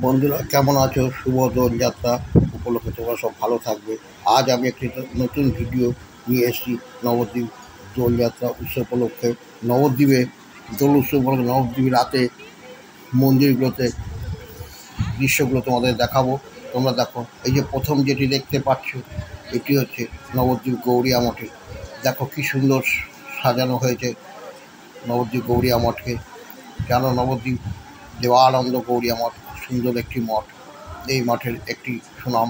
বন্ধুরা কেমন আছো? শুভ দোলযাত্রা উপলক্ষে তোমরা সব ভালো থাকবে। আজ আমি একটি নতুন ভিডিও নিয়ে এসেছি নবদ্বীপ দোলযাত্রা উৎসব উপলক্ষে। নবদ্বীপে দোল উৎসব উপলক্ষে নবদ্বীপ রাতে মন্দিরগুলোতে দৃশ্যগুলো তোমাদের দেখাবো। তোমরা দেখো, এই যে প্রথম যেটি দেখতে পাচ্ছ এটি হচ্ছে নবদ্বীপ গৌরিয়া মঠে। দেখো কি সুন্দর সাজানো হয়েছে নবদ্বীপ গৌরিয়া মঠকে। জানো, নবদ্বীপ দেবানন্দ গৌরিয়া মঠ সুন্দর একটি মঠ। এই মঠের একটি সুনাম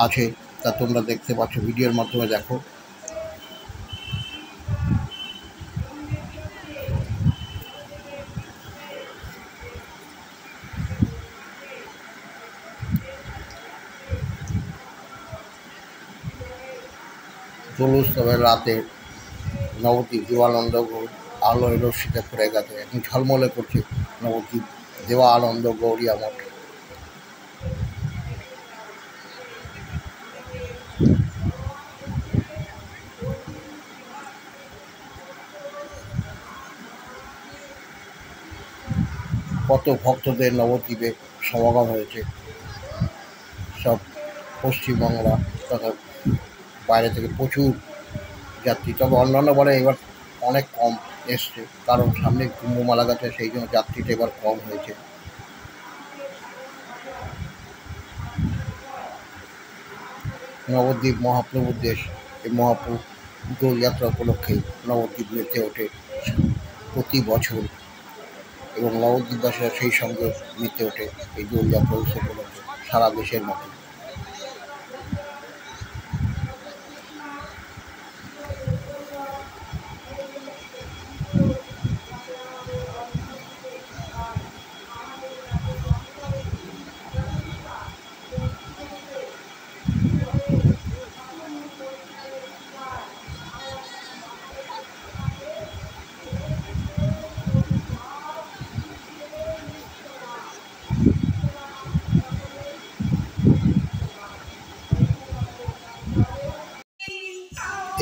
আছে, তা তোমরা দেখতে পাচ্ছ, ভিডিওর মাধ্যমে দেখো। দোল উৎসবের রাতে নবদ্বীপ দেবানন্দ আলোয় রশ্মিতে পড়ে গেছে, এখন ঝলমলে করছে নবদ্বীপ দেবানন্দ গৌরিয়া মঠ। কত ভক্তদের নবদ্বীপে সমাগম হয়েছে, সব পশ্চিমবাংলা তথা বাইরে থেকে প্রচুর যাত্রী। তবে অন্যান্য বারে এবার অনেক কম এসছে, কারণ সামনে কুম্ভমেলা গেছে, সেই জন্য যাত্রীটা এবার কম হয়েছে। নবদ্বীপ মহাপ্রভুর দেশ, এই মহাপ্রভু দোলযাত্রা উপলক্ষে নবদ্বীপ মেতে ওঠে প্রতি বছর, এবং নবদ্বীপবাসীরা সেই সঙ্গে মেতে ওঠে এই দোলযাত্রা উৎসব উপলক্ষে সারা দেশের মতো।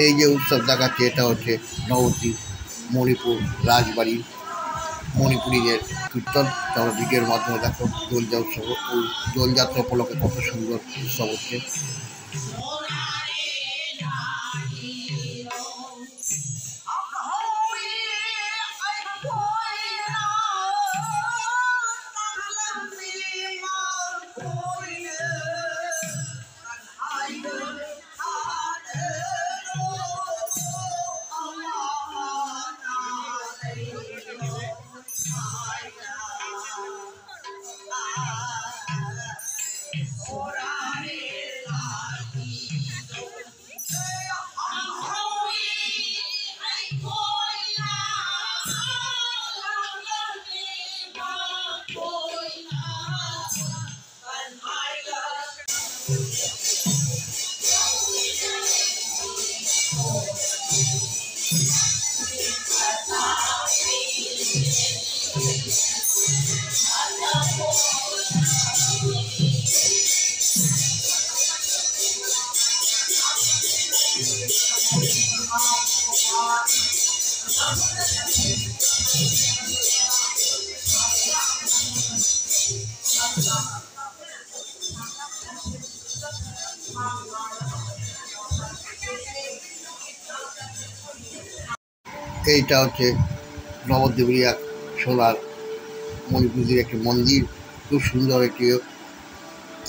এই যে উৎসব দেখাচ্ছে, এটা হচ্ছে নবদ্বীপ মণিপুর রাজবাড়ি মণিপুরীদের কীর্তন। তোমরা ভিডিওর মাধ্যমে দেখো দোলযাত্রা উপলক্ষে কত সুন্দর উৎসব হচ্ছে। এইটা হচ্ছে নবদ্বীপের এক সোনার মণিপুরের একটি মন্দির, খুব সুন্দর একটি।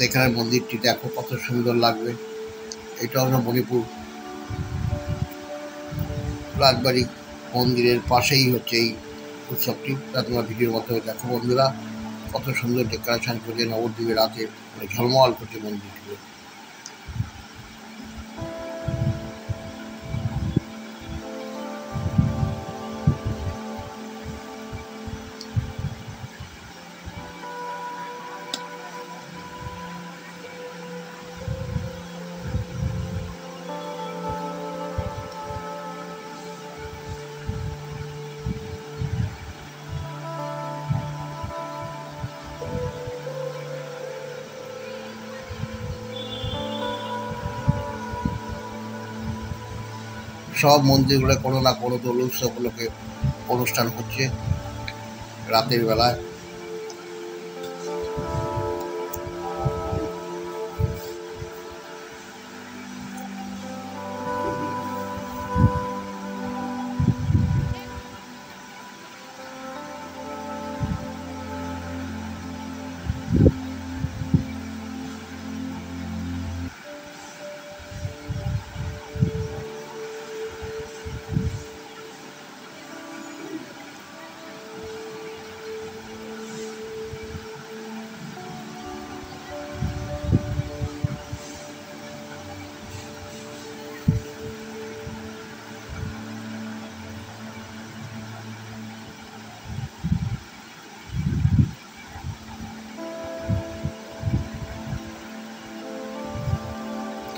এখানে মন্দিরটি দেখো কত সুন্দর লাগবে। এটা হলো মণিপুর রাজবাড়ি মন্দিরের পাশেই হচ্ছে এই উৎসবটি, তা তোমরা ভিডিওর মাধ্যমে দেখো। বন্ধুরা, কত সুন্দর ডেকোরেশন করছে নবদ্বীপের রাতে, ঝলমল করছে মন্দিরগুলো। সব মন্দিরগুলো কোনো না কোনো দোল উৎসব উপলক্ষে অনুষ্ঠান হচ্ছে রাতের বেলায়।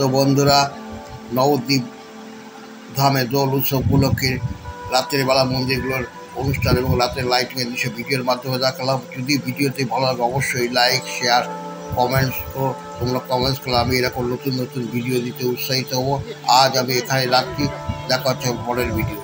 তো বন্ধুরা, নবদ্বীপ ধামে দোল উৎসব উপলক্ষে রাতের বেলা মন্দিরগুলোর অনুষ্ঠান এবং রাতের লাইটিংয়ের দৃশ্য ভিডিওর মাধ্যমে দেখালাম। যদি ভিডিওটি ভালো লাগে অবশ্যই লাইক, শেয়ার, কমেন্টস করো। তোমরা কমেন্টস করলে আমি এরকম নতুন নতুন ভিডিও দিতে উৎসাহিত হব। আজ আমি এখানে রাখছি, দেখা হচ্ছে পরের ভিডিও।